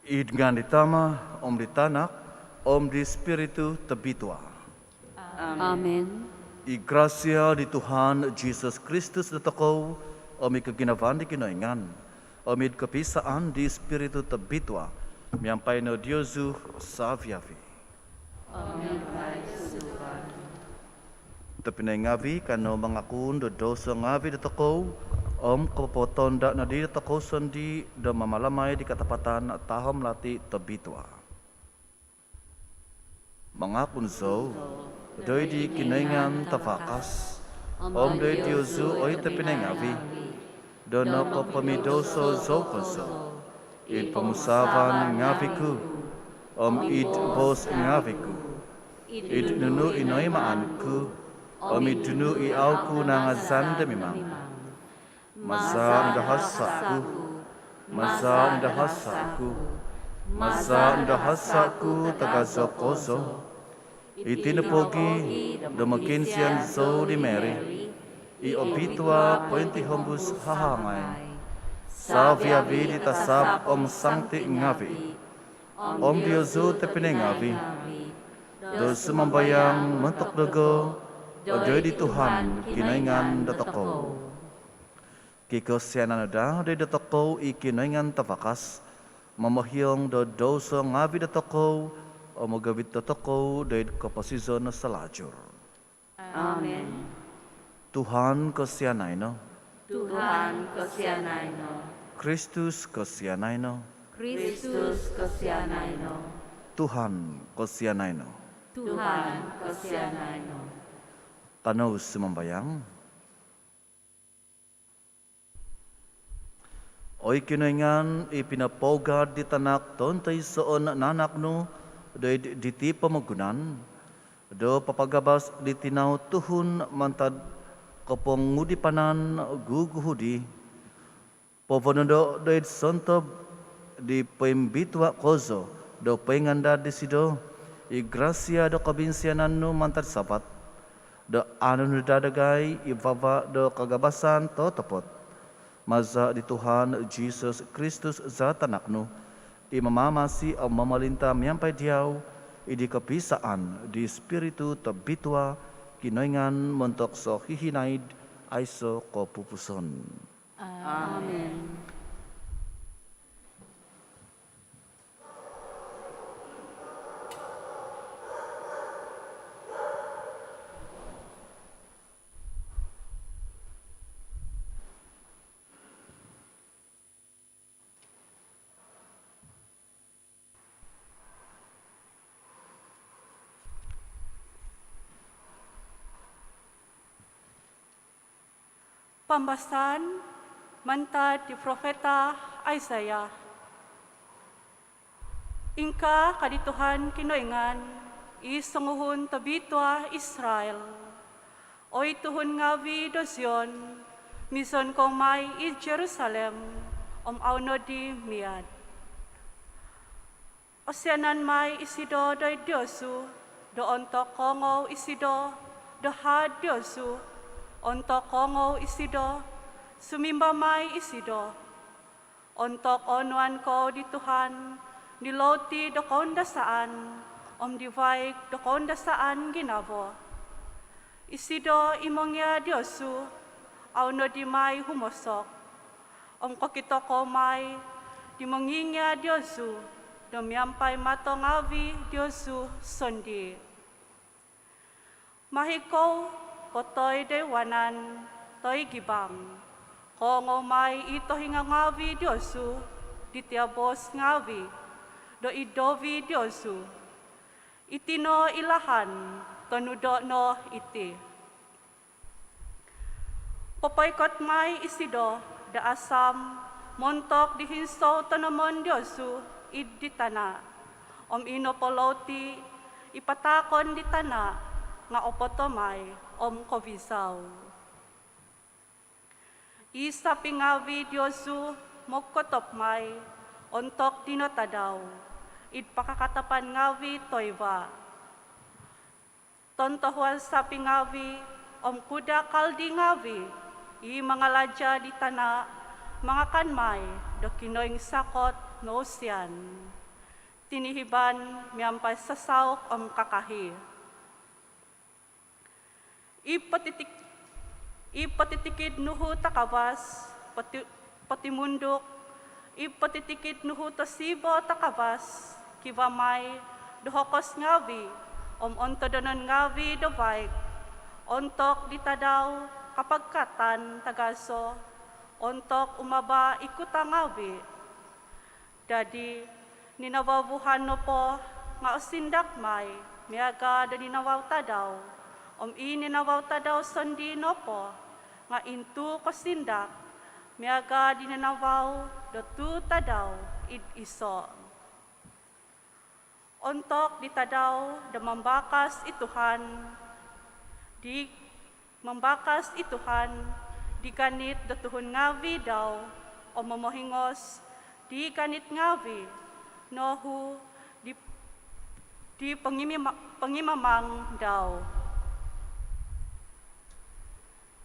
Idngan ditama, Om ditanak, Om di Spiritu tebitua. Amen. I gracia di Tuhan Yesus Kristus datako, Om i keginawan di kinoingan, Om i kepisaan di Spiritu tebitua, miampai no Diosu saviavi. Amen. Tapi ngavi kano mengakun do dosa ngavi datako, Om kepoton dak nadi datako sendi do mamalamai di katapatan tahom lati tebitua. Mengakun so, doi di kinaingan tafakas, Om doi diosu oi tepinengavi, dono ko pemidoso zokoso, id pemusavan ngaviku, Om id bos ngaviku, id nunu inoi maanku, Om id dunu i auku nangazande memang. Maza ndahasaku, maza ndahasaku, maza ndahasaku tagazokoso, itinapogi domakin sian zo di meri, i obitua pointi hombus hahangai, savia vidi tasab om sangti ngavi, om diozu tepine ngavi, dosu membayang mentok dogo, odoi di Tuhan kinaingan datoko. Kiko sianan da de datoko i kinaingan tafakas, mamahyong do doso ngavi datoko, o magawit datoko de kapasizon selajur. Amen. Tuhan kesianay no, Tuhan kesianay no. Kristus kesianay no, Kristus kesianay no. Tuhan kesianay no. Tuhan kesianay no. Kano sumambayang, oy kinaingan ipinapogad di tanak tontay soon nanak no, do diti pamagunan, do papagabas di tinaw tuhun mantad kopong ngudipanan guguhudi, povonodo do sonto di pembitwa kozo, do penganda di sido, i gracia do kabinsianan no mantad sapat, do anu dadagay ibaba do kagabasan to tepot. Maza di Tuhan Yesus Kristus zatanakno, imamamasi ang mamalinta miyampai diaw, idi kepisaan di spiritu tebitua, kinoingan mentok so hihinaid, aiso ko pupuson. Amen. Pambasan mantad di Profeta Isaiah. Ingka kadituhan kinoingan, isunguhun tabitwa Israel. Oy tuhun ngavi do Zion, mison kong may i Jerusalem, auno di miad. Osyanan may isido do Diosu, do ontok kongo isido, do had Diosu, ontok kongo isido, sumimba may isido. Ontok onuan ko di Tuhan, niloti do kondasaan, divay do kondasaan ginabo. Isido imongya Diosu, auno di may humosok. Kokito ko may, di mongingya Diosu, do miampay matongavi Diosu sondi. Mahiko, kotoy dewanan, toy gibam. Kongo may ito hinga ngavi Diosu, ditiabos ngavi, do idovi Diosu. Itino ilahan, tonudo no iti. Papaykot may isido, da asam, montok dihinso tonomon Diosu, iditana. Inopoloti, ipatakon ditana, nga opotomay, kovisaw. Isa pingavi Diosu, mokotop may, ontok dinotadaw, idpakakatapan ngavi toiva. Tontohuan sa pingavi, kuda kaldi ngavi, i mga ladya di tana, mga kanmay, do kinoing sakot, nosian. Tinihiban miyampay sasaok kakahi. Ipatitikid nuhu takabas, patimundok, ipatitikid nuhu tasibo takabas, kibamay, duhokos ngawi, ontodonon ngawi dobaik, ontok ditadaw kapagkatan tagaso, ontok umaba ikutang ngawi. Dadi, ninawabuhan no po, nga osindak may, miyaga da ninawaw tadaw, ininawaw tadaw sondi no po, nga intu kosindak, miyaga dinanawaw dotu tadaw id iso. Ontok di tadaw da mambakas ituhan, di mambakas ituhan, di ganit dotuhon ngawi daw, o mamohingos, di ganit ngawi, nohu di pangimamang daw.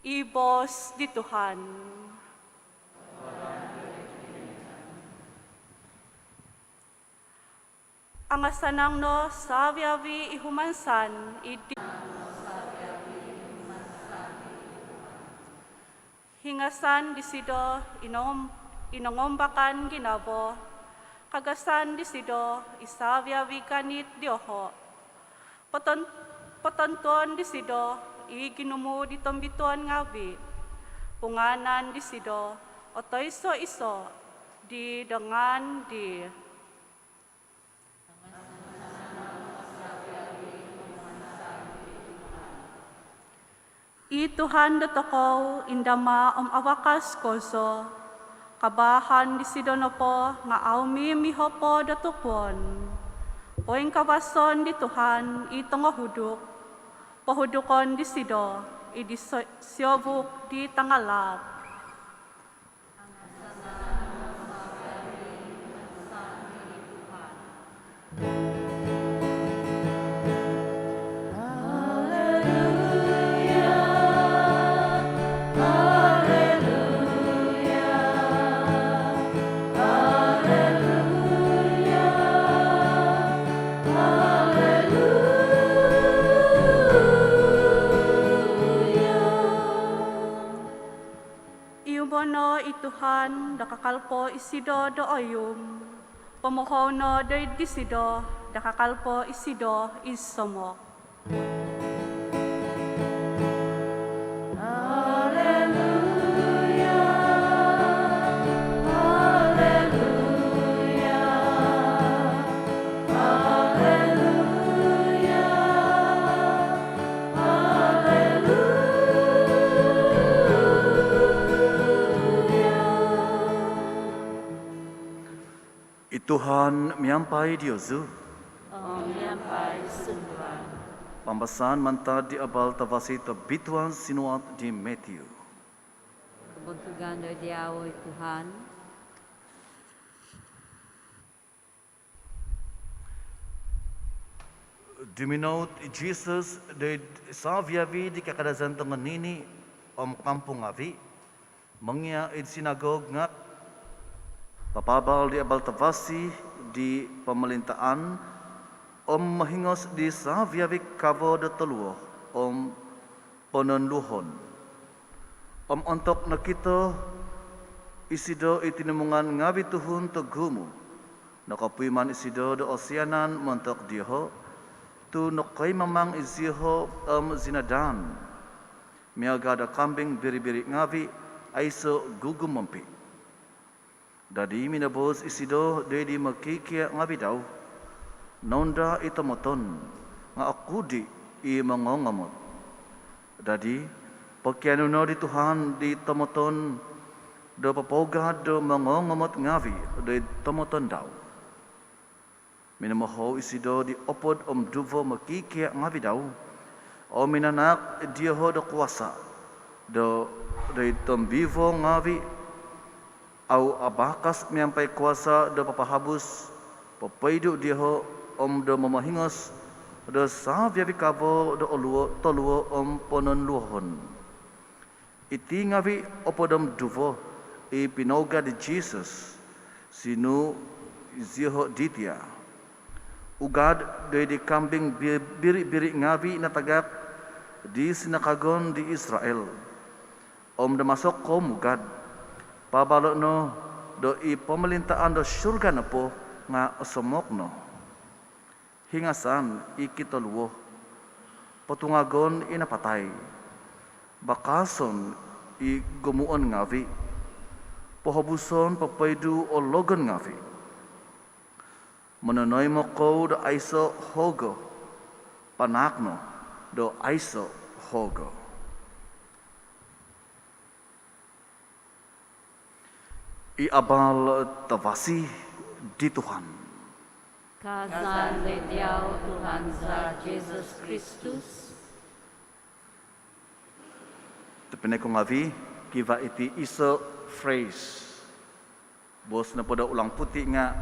Ibos di Tuhan. Ang asanang no sabiawi ihumansan idi hingasan disido inongombakan ginabo kagasan disido isabiawi kanit dioho patonton disido iginumu di tombituan ngawi, punganan di sido, oto iso di dengan di. Ituhan datokaw indama awakas koso, kabahan di sido no po nga aumi mihopo datupon. Poing kawason di Tuhan itong huduk, pahudukon di sido, idi siyobuk di tangalap. Tuhan, dakakalpo isido do oyum, pamohono do disido, dakakalpo isido isomok. Tuhan miampai Diosu. miampai sunduan. Pambasan mantad di abal tavasi bituan sinuat di Matthew. Kebentugan dari diawoy Tuhan. Diminaut Jesus de saviavi di kakadasan tengen nini kampung avi. Mengia id sinagog nga papabal di abal tavasi di pemerintahan mahingos di saviavi kavo de teluo penenluhon untuk nakita isido itinemungan ngavi tuhun tegumu nakapuiman isido de osianan mentok diho tu nokai mamang isiho zinadan miaga da kambing biri-biri ngavi aiso gugum mempi dadi minabos isido dedi makikia ngavi daw nonda itamoton nga akudi i mangongamot dadi pakianu no di Tuhan di tamoton do papoga do mangongamot ngavi do tamoton daw minamaho isido di opod duvo makikia ngavi daw o minanak diho do kuasa do tombivo ngavi au abakas miampai kuasa do papahabus papaidu diho do mamahingos do savyavi kabo do oluo toluo ponon luhon iti ngavi opodom duvo i pinoga di Jesus sinu ziho ditia. Ugad doy di kambing biri-biri ngavi na tagak di sinakagon di Israel. Om damasok ko mugad. Pabalo no do i pemerintahan do surga na po nga osomok no. Hingasan ikitolwo. Patungagon inapatay. Bakason i gumuon ngavi. Pohabuson papaydu o logon ngavi. Manonoy mo ko do aiso hogo. Panakno do aiso hogo. Iabal tavasi di Tuhan. Kazan de Diao Tuhan sa Jesus Kristus. Tepenay ko ngavi, kiva iti iso phrase. Bos na po da ulang puti nga,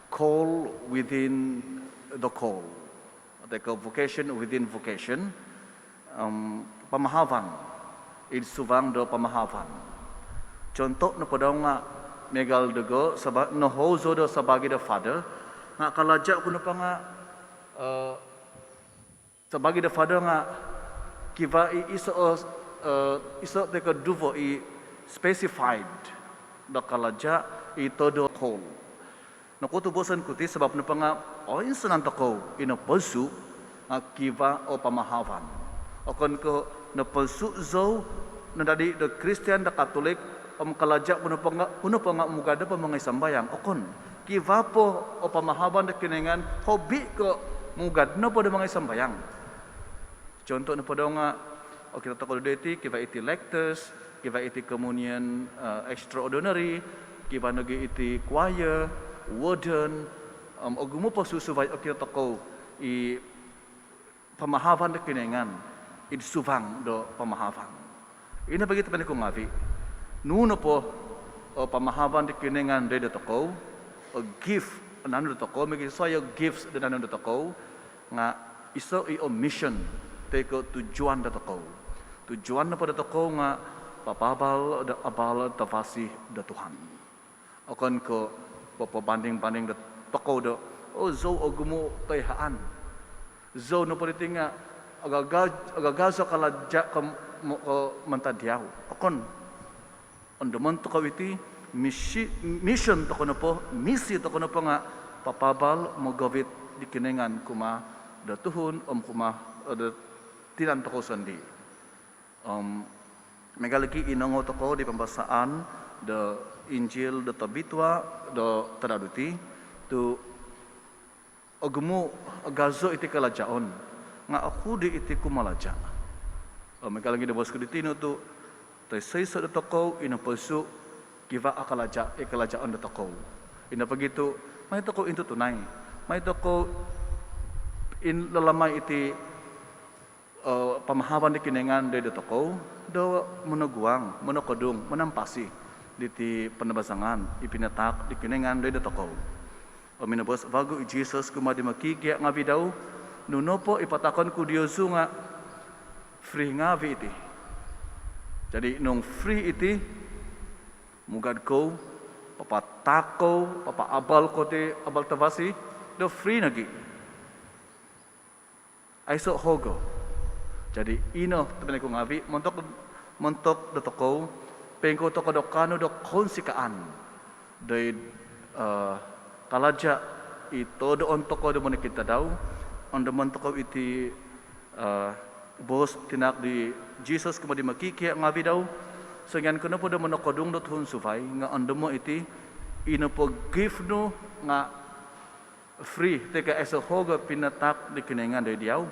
call within the call. Teka vocation within vocation. Pamahavan. Idsuvang do pamahavan. Contoh na po daw nga, megal dugo, nohozo do sabagi the father, nga kalajak ko na pa nga, sabagi the father nga, kiva iso teka duvo specified da kalaja ito do call. Nakutubusan ko ti sebab na pa nga oin sananta ko inapalsu nga kiva o pamahavan. O kon ko napalsu zo na dadi the Christian da Katolik kalaja puno pa nga mugada pa mga sambayang. O kon kiva po o pamahavan da kinengan hobi ko mugad na po da mga sambayang. Contoh na po daw nga o kita takol dito, kiva iti lectors, kiva iti communion extraordinary, kiva nagi iti choir, warden, o gumupo susubay o kita takol i pamahavan da kinengan, idsuvang do pamahavan. Ina bagito pa ni kong ngavi, nuno po o pamahavan da kinengan do takol, o gift, nano do takol, may gisayo gifts da nano do takol, nga iso o mission, teko tujuan da takol. Tujuan na pada toko nga papabal da abal tafasi da Tuhan. Akan ko papabanding-banding da toko do zo ogumo tayhaan. Zo no pada tinga agagaso kalaja ka mantadyaw. Akan andaman to kawiti mission to kono po misi to kono po nga papabal mo gawit di kinengan kuma da Tuhon kuma da tinan to ko sandi. Megalagi inangot ako di pembasaan the Injil the Tabitwa the Tadaduti to agumu agazo iti kalajaon nga ako di iti kumalaja. Megalagi the bosku ditino to tay saysa the toko inapalsu kiva akalaja ikalajaon the toko. Inapagito may toko into tunay. May toko in lalamay iti pamahawan di kinengan do toko do munaguang, munakodung, manampasi diti panabasangan ipinatak di kinengan do toko. O minabos bago Jesus kumadi makikya nga bidaw nuno po ipatakon ku Diyosu nga free nga iti. Jadi nung free iti mugad ko papatako, papaabal ko ti abal tabasi do free nagi. Ay so hogo. Jadi ino teman ko ngavi montok do toko pengko toko do kano do konsikaan do kalaja ito do on toko do kita daw on do montoko iti bos tinak di Jesus kumadi makiki ngavi daw so yan kuno po do monokodung do tuhun sufay nga on do mo iti ino po give no nga free teka eso hoga pinatak di kinengan do diaw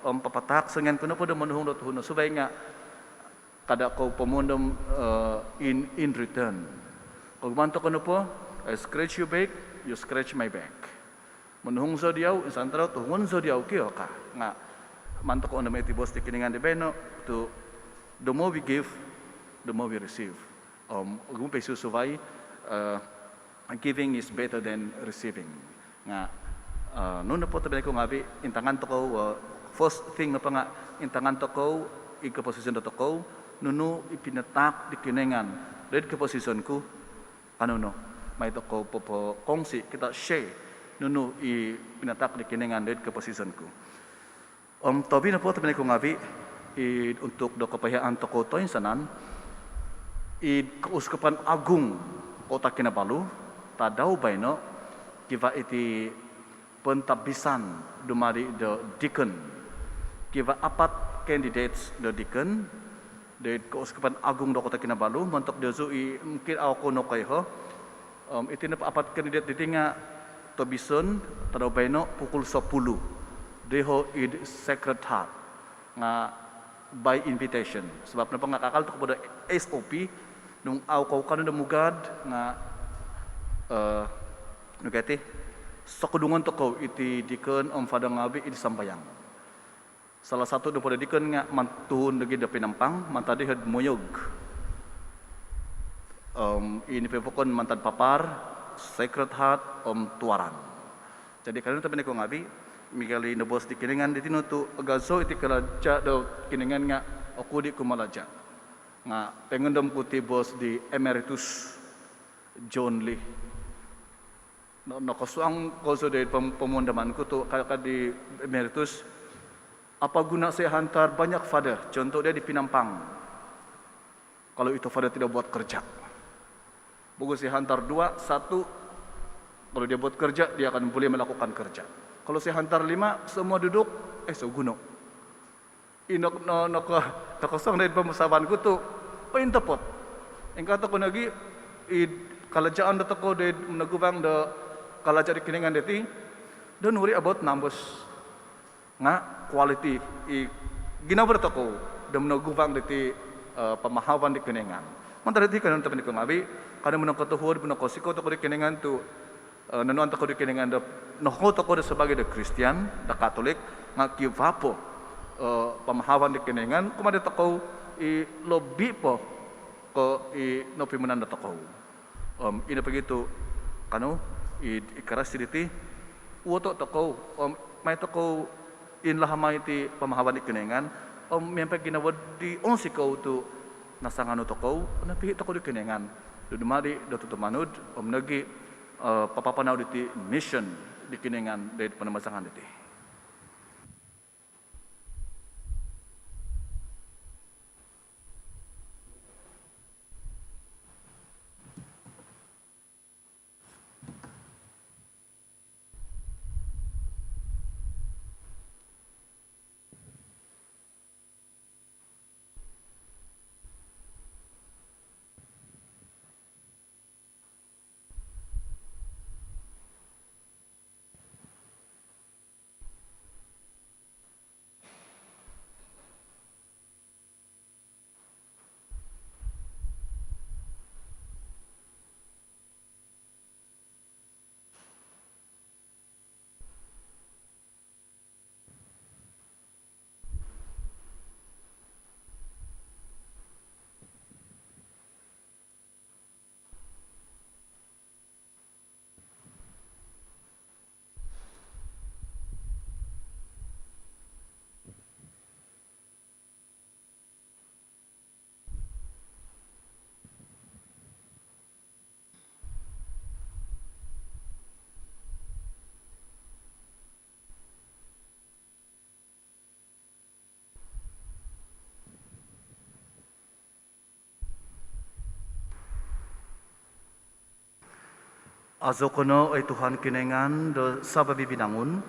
papatak sangan kuno po do manuhong do tuhon subay nga kada ko pamundom in return. Kung manto kuno po, I scratch your back, you scratch my back. Manuhong so diaw, isantro tuhon so diaw kiyo ka nga manto ko na may tibos ti kiningan di beno to the more we give, the more we receive. Kung pa susubay, giving is better than receiving. Nga noon na po tabi ko ngabi intangan to ko first thing na pa nga intangan to ko ikaposisyon to ko nuno ipinatak di kinengan dahil kaposisyon ko ano no mai to ko popo kongsi kita share nunu I pinatak di kinengan ded ke posisonku. Tobi na po tabi ko ngabi untuk do kapayaan toko toin sanan keuskupan agung kota Kinabalu tadau baino kiva iti pentabisan dumari the deacon kiva apat candidates the deacon de keuskupan agung do kota Kinabalu mentok dezui mungkin ako no kayho iti na apat kandidat ditinga tobison tadau baino pukul 10 deho id Sacred Heart nga by invitation sebab napa nga kakal to kepada SOP nung kau kan mugad nga nugati sakudungan to ko iti dikon fada ngabi iti sambayang salah satu daripada dikon nga mantuhun lagi da pinampang mantadi had moyog ini pepokon mantan papar Sacred Heart tuaran jadi kanina tabi ko ngabi migali nabos di kiningan di tino tu agazo iti kalaja do kiningan nga aku di kumalaja nga pengendam kuti bos di Emeritus John Lee no kasuang koso de pemundaman ko to kaya di Emeritus apa guna saya hantar banyak father contoh dia di Pinampang kalau itu father tidak buat kerja bagus saya hantar 2 1 kalau dia buat kerja dia akan boleh melakukan kerja kalau saya hantar 5 semua duduk so guno inok no kosong dari pemusaban ko to intapot engka to ko nagi kalajaan da ko de nagubang da kalaja di kiningan deti don't worry about numbers nga quality ginabar to ko da nagubang deti pamahawan di kiningan mantara di kanon tapen ko ngabi kada mo katuhod mo kosiko to ko di kiningan to nanuan to ko di kiningan da no to ko sebagai da Christian da Katolik nga kivapo pamahawan di kiningan kumada to ko lobby po ko no pimunan da to ko ina begitu kanu ikaras diti woto to ko may to ko in lahamay ti pamahawan di kiningan miyempe ginawad di onsiko to nasangano to ko napihi to ko di kiningan dumadi do tutumanod nagi papapanaw diti mission di kiningan dahil panamasangan diti. Azo kono ay Tuhan kinengan do sababi binangun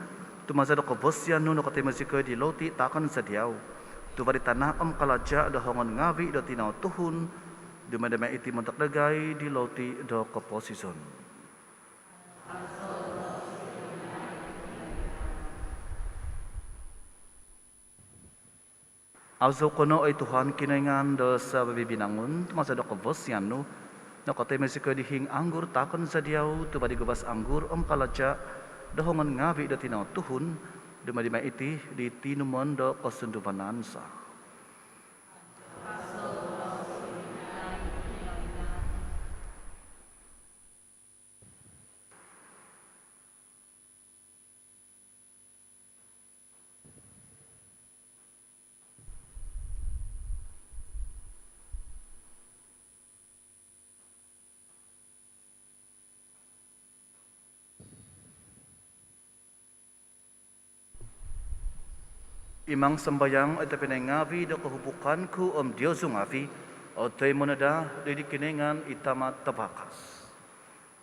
tumasa do kebosyan no katemasiko di loti takan sadiaw tubari tanah kalaja do hongon ngawi do tinaw tuhun dumadama iti mentak dagay di loti do keposison. Azo kono ay Tuhan kinengan do sababi binangun tumasa do kebosyan no nakatay masiko dihing anggur takon sa diyaw tubadi gubas anggur kalaja dahongan ngabi da tinaw tuhun dumadima iti di tinumon do kasundubanansa. Imang sembayang at pinangavi do kahubukan ku Diyos ngavi o tayo mo na da di kiningan itamat tabakas.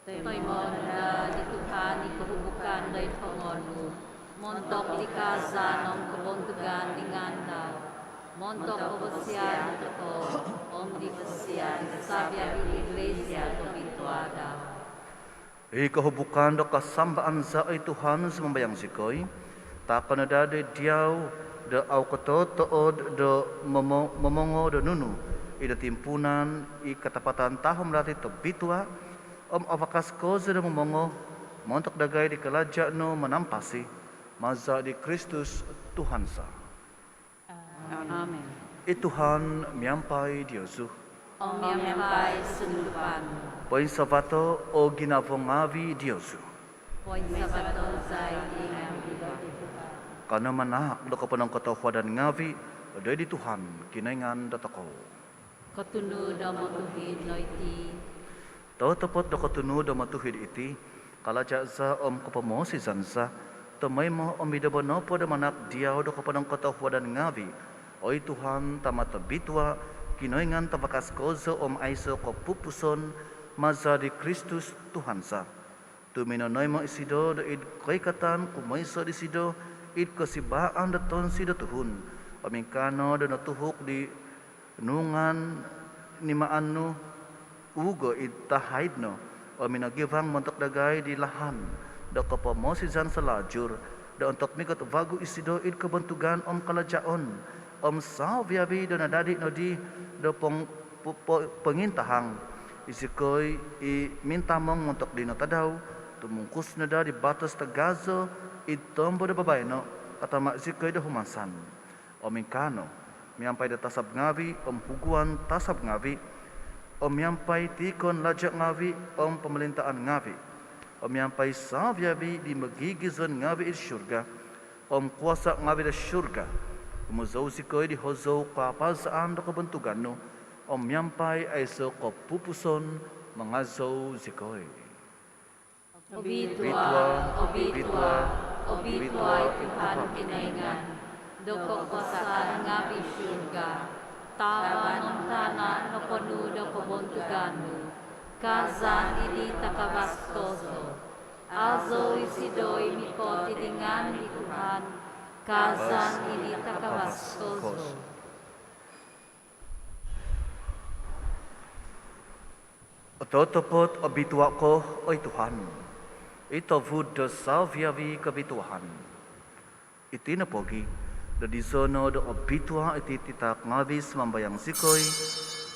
To'y mo na di Tuhan ikuhubukan do'y pangonu. Montok likasan ng kabuntugan dengan daw. Montok obosyan ko, di basyan, sabya di iglesia to bituada. Ikahubukan do kasambaan sa ay Tuhan sa mambayang sikoy, takan na da di diyaw do au katotood do momongo do nunu, ida timpunan ikatapatan tahom lati to bitwa, awakas ko sa do momongo, montok dagay di kaladya no manampasi, maza di Kristus Tuhan sa. Amen. Ituhan miyampay Diyosu. Om yampay sundupan. Poin sabato o ginavongavi Diyosu. Poin sabato zay dengan bilang. Kana manak do kapanang katawadan ngavi, do di Tuhan kinaingan datako. Katunu da motuhin noiti. Tao tapat do katunu do matuhid iti, kalaja sa kapamosi zansa, tamay mo midabano po do manak diyaw do kapanang katawadan ngavi, oy Tuhan tamata bitwa, kinoingan tabakas kozo aiso ko pupuson, maza di Kristus Tuhan sa. Tuminonoy mo isido do id kaikatan kumayso di sido, id kasibaan da ton sido tuhun, pamingkano do natuhuk di nungan ni maanu, ugo id tahid no, o minagivang montok dagay di lahan, do kapamosizan sa lajur, do untuk migot vagu isido id kabantugan kalajyaon, salviabi do nadadi no di do pengintahang isikoy i mintamong montok di natadaw tumungkus na da di batas tagazo itombo do babay no katama isikoy do humasan mingkano miyampay da tasab ngavi huguan tasab ngavi miyampay tikon lajak ngavi pamalintaan ngavi miyampay salviabi di magigizon ngavi il syurga kuasa ngavi da syurga Umuzaw si koy di hozaw kapasaan do kabantugan no, yampay ay so kapupuson mangazaw si koy. Obitwa, Tuhan kinaingan, doko kasaan nga bisyurga, tawa ng tanan no panudo kabuntugan no, kazan idi takabastoso, azo isidoy miko tidingan ni Tuhan, kazan ini takabastoso. Ototopot obitwa ko, oy Tuhan. Ito vud do salviavi kabituhan. Iti na pogi, do disono do obitwa iti titak ngabis mambayang sikoy,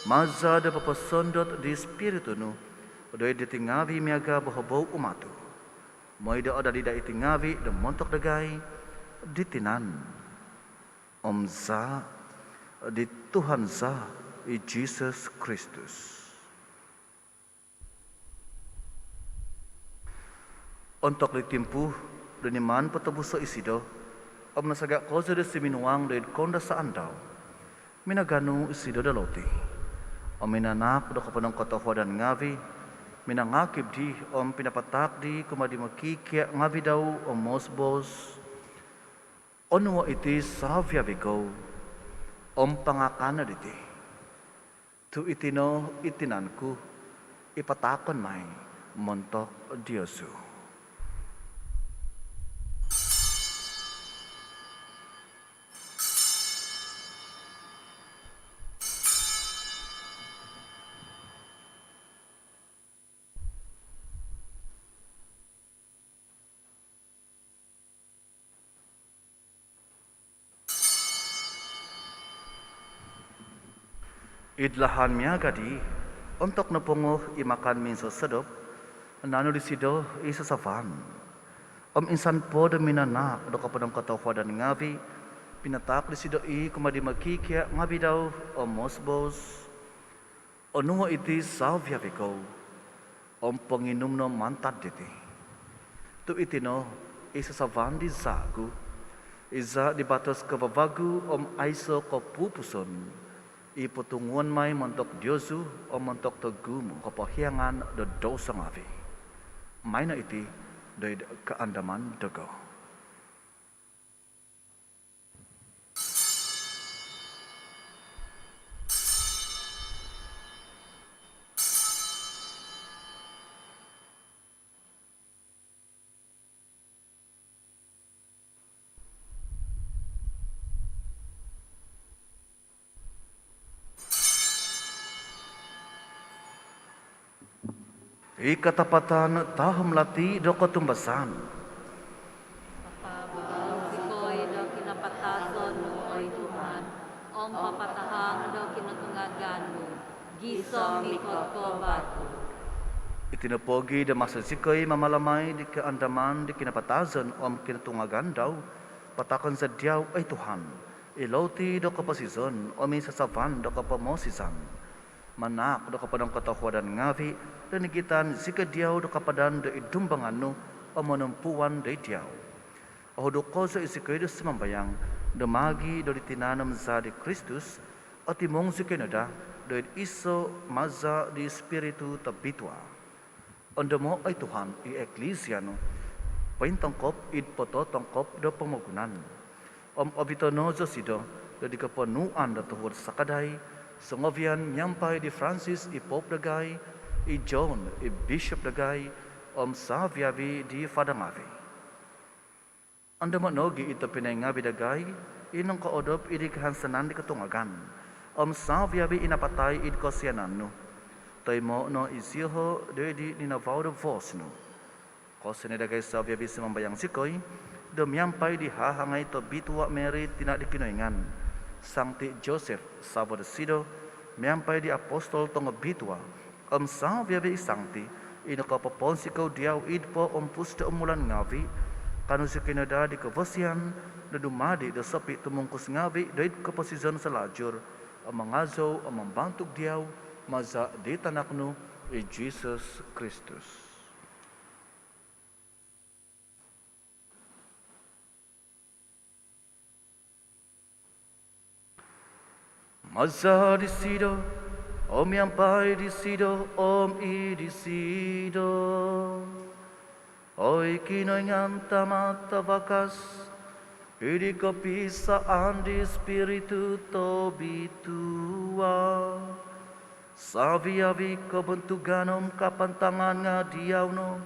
maza do papasondot di spiritu no, do iti ngavi miaga bahabaw umatu. Moy do ada dida iti ngavi do montok dagay, ditinan za di Tuhan za i Jesus Kristus. Untuk ditimpu duniman patabuso isido nasagak ko sa desiminwang do konda sa andaw minagano isido daloti minanak do kapanang katawadan ngavi minangakib di pinapatak di kumadi makikya ngavi daw mosbos ono iti savya bigo pangakana diti tu itino itinanku ipatakon may montok Diyosu. Idlahan miya gadi, untuk napungo imakan min sa sadop, nano di sido isa sa van. Insan po da minanak, do kapadang katawadan ngavi, pinatak di sido kumadi makikya ngavi daw, mosbos, nuho iti salvia viko, panginum no mantad diti. Tu itino, isa sa van di zagu, isa di batas kabavagu, aiso kapupuson, iputunguan may montok Diyosu montok tagumo kapahiyangan do dosa ngavi. May na iti do kaandaman dago. Ikatapatan tahom lati do katumbasan. Sikoy do kinapatason mo oy Tuhan, om papatahang do kinutungagan mo, gisong ikot ko batu. Itinapogi da masa sikoy mamalamay di kaandaman di kinapatazan om kinatungagan daw, patakan sa diyaw ay Tuhan. Iloti do kapasizon o sasavan do kapamosisan. Manak do kapadang katahuadan ngavi dan nigitan sika diyaw do kapadan do idumbangan no o manumpuan do diyaw. O do koso isikoy do simambayang do magi do ditinanam sa di Kristus o timong sikoy nada do iso maza di spiritu tabitwa. Onda mo ay Tuhan i eklesia no paintangkop id poto tangkop do pamagunan. Obito no sido do di kapanuan do tuhod sa kaday Songovian nyampai di Francis i Pope dagay, i John i Bishop dagay, Saviavi di Fadangavi. Anda manogi ito pinangabi dagay, inong kaodop idi kahansanan di katungagan, Saviavi inapatay id kosyanan no. Tay mo no isiho di ninavaw do vos no. Kosyan dagay Saviavi simambayang sikoy, dumyampay di hahangay to bitwa Mary tina di kinoingan. Sancti Joseph Savadesido, miampai di apostol tonga bitwa, Saviavi sancti, inakapaponsikaw diyaw idpo pusta umulan ngavi, kanu si kinada di kavasian, na dumadi da sapi tumungkus ngavi, daid kapasizan sa lajur, mangazaw, mambantog diyaw, maza di tanakno, Jesus Christus. Maza disido, yampai disido, idisido. Oi kinoingan tamata vakas, idi kapisaan di spiritu tobitua. Saviavi kabentuganom kapantangan nga diawno,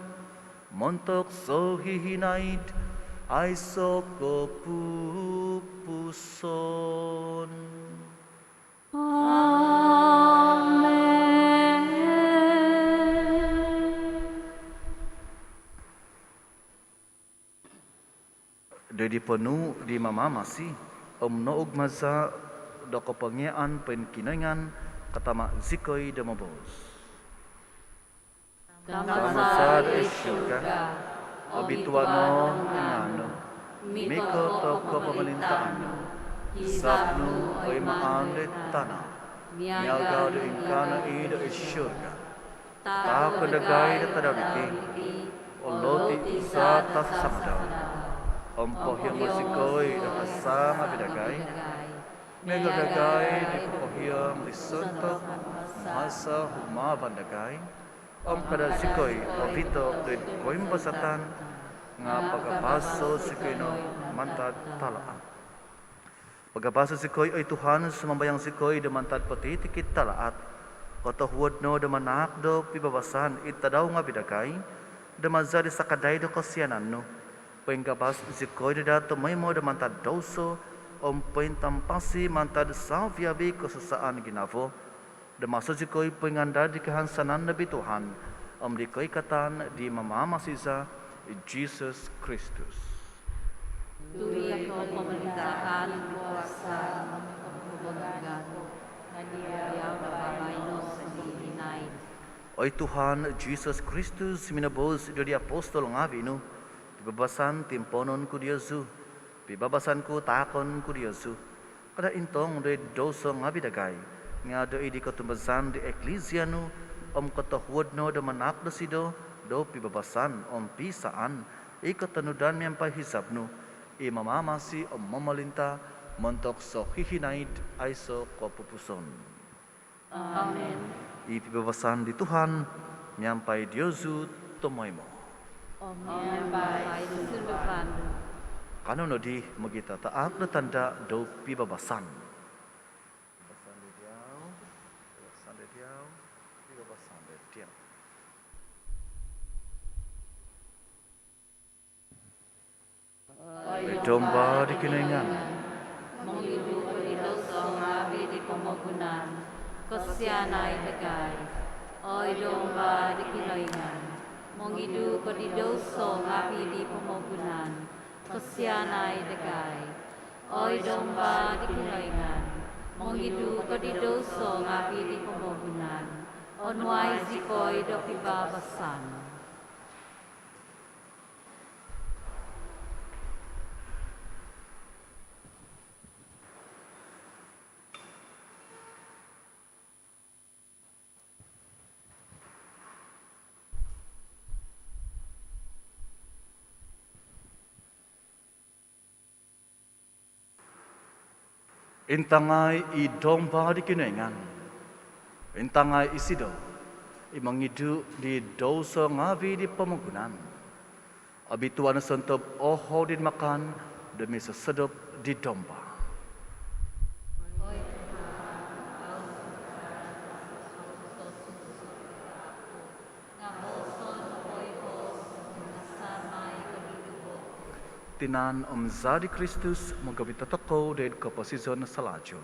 montok so hihinaid, ay so kopupuson. Amen. Dadi penuh di mamamasi, noog maza do kapangyaan penkinangan katama zikoy de mabos. Tamasad ay syurga, obituano ngano, miko to kapamalintaano, Sabnu ay maandet tanah, miagaw do inkana ido ay syurga. Tako dagay da tadawiti, oloti isa tasamdaw. Pohiyang masikoy da kasama bidagay, mega dagay di pohiyang lisuntok, masa humaban dagay, kada sikoy obito do koim basatan, nga pagkapaso sikoy no mantad talaan. Pagkabasa si Koy ay Tuhan, sumambayang si Koy damantad pati tikit talaat. Kotahuod no damanak do pibabasan itadaw nga bidagay, damazari sa kaday do kasyanan no. Pagkabas si Koy dato may mo damantad doso, pointampasi mantad Saviavi kasasaan ginavo. Damaso si Koy penganda di kahansanan na bituhan, di Koy katan di mamamasiza Jesus Christus. Tuli ako pamalitaan ng kuwasa ng pagkubagan, nadiyaw babay no sa hihinay. Oy Tuhan, Jesus Christus, minabos do di apostol ngavi no, pibabasan timponon ko Diyosu, pibabasan ko takon ko Diyosu, kada intong do doso ngavi dagay, nga do di katumbasan di eklesia no, katahuod no do manak do sido, do pibabasan pisaan, ikatanudan miyang pahisap no, mamamasi mamalinta montok so hihinaid ay so kopupuson. Amen. Ipibabasan di Tuhan, nyampay Diyosu tumoy mo. Amen. By susurupan. Kano no di magita taak na tanda do pibabasan. Pibabasan di diyaw, pibabasan di diyaw, pibabasan di diyaw. Domba di kinaingan. Mangibu ito sa ngabi di pamagunan, kasyanay dagay. Oy domba di kinaingan, mongidu ko di doso ngapi di pemogunan, kesianai degai. Oy domba di kinaingan, mongidu ko di doso ngapi di pemogunan, onwai zikoi do pibabasan. Intangai I domba di kinaingan. Intangai isido. Imangidu di dosa ngavi di pemogunan. Abituan sentop oho din makan demi sesedap di domba. Tinan Zadi Kristus menggabita teko dari keposisi selajur.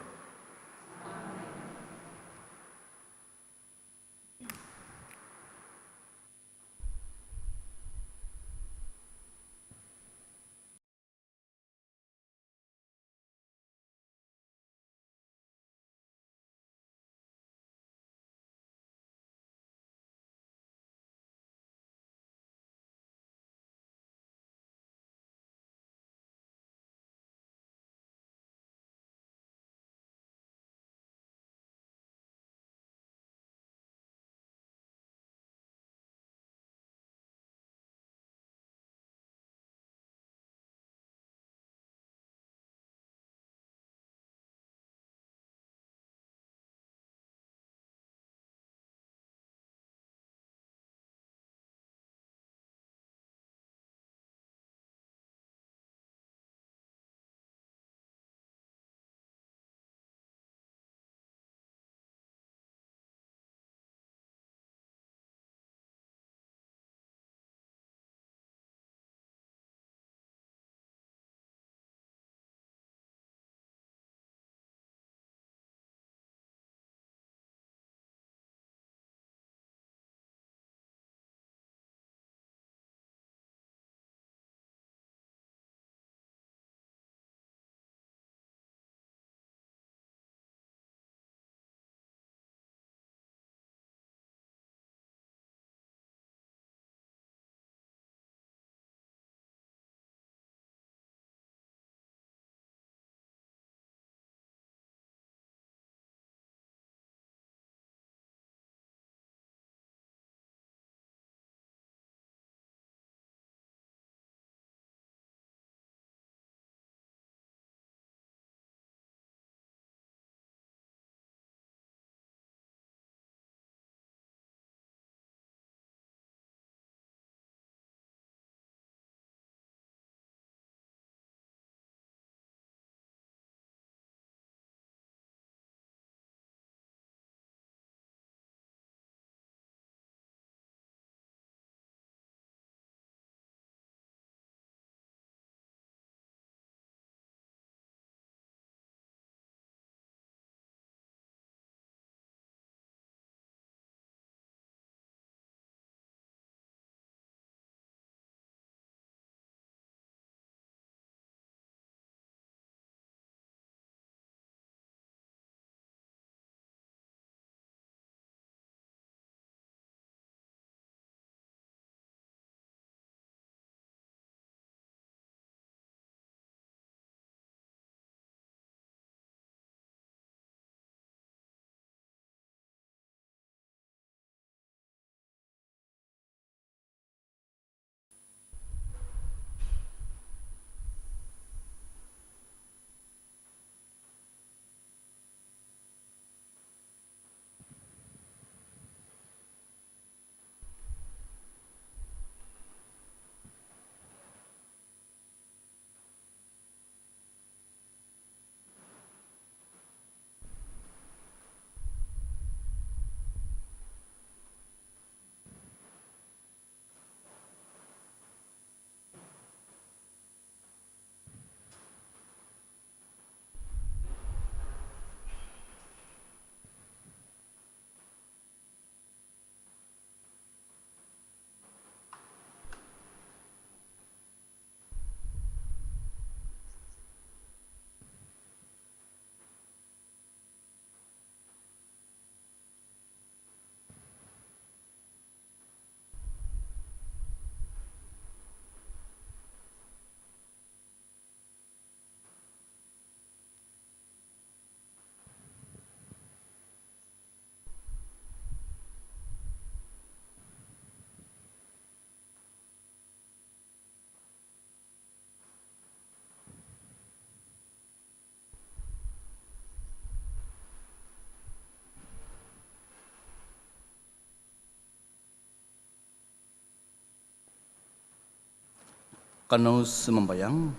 Kanu semembayang.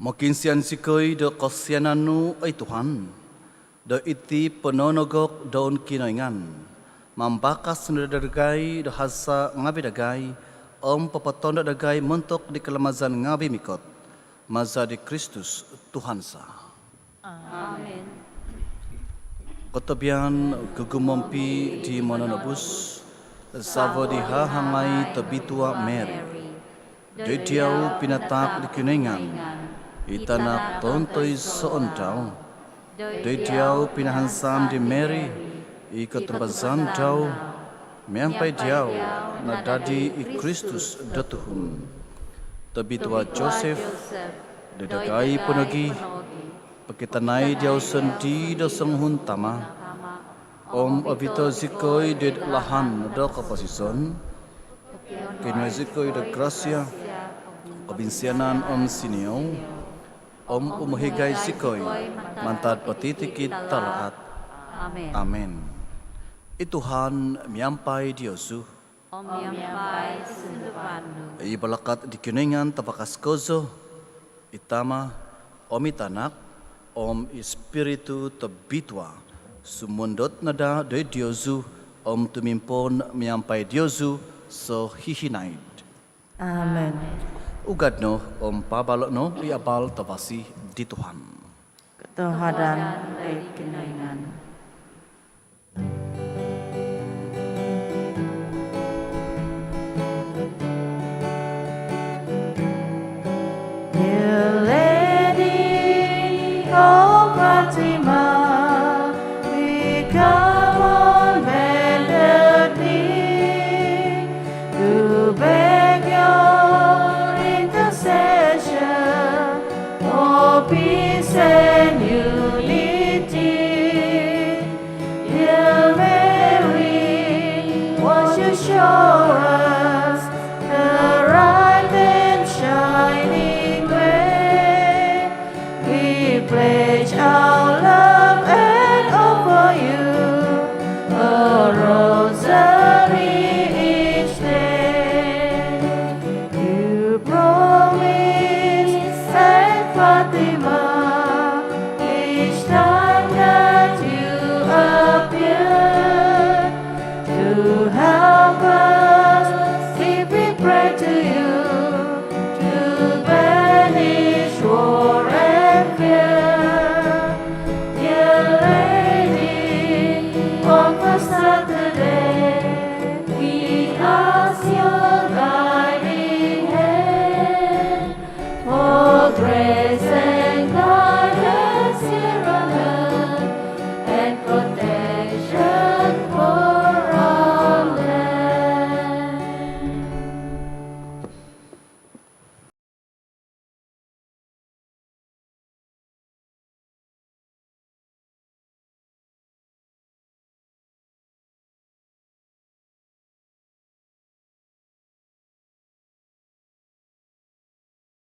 Makin sian sikoi do kosiananu ay Tuhan. Do iti penonogok daun kinoingan. Mambakas nadadargay do hasa ngabidagay. Papatonda dagay mentok di kelemazan ngabi mikot. Maza di Kristus Tuhan sa. Amen. Kotabian gugumompi di mononobus. Savo di hahangai tabitua Mary. Dediau pinatak di kuningan. Itanak tontoy soondaw. Dediau pinahansam di Mary. Ikot terbazan daw. Miampai diau na dadi i Kristus datuhun. Tabitua Joseph. Dedagai penagi. Pakitanay diau sendi do senghun tama. Avito zikoy ded lahan do kaposison. Kinwa zikoy do gracia. Kabinsianan sinio. Umuhigay zikoy. Mantad patitikit talaat. Amen. Amen. Ituhan miampai Diosu. Miampai sundupanu. Ibalakat di kuningan tapakas kozo. Itama Omitanak. Espiritu tabitwa. Sumundot nada de Diosu. Tumimpon miampai Diosu so hihinaid. Amen. Ugad no pabalok no iabal tabasi di Tuhan. Ketuhanan baik kinaingan.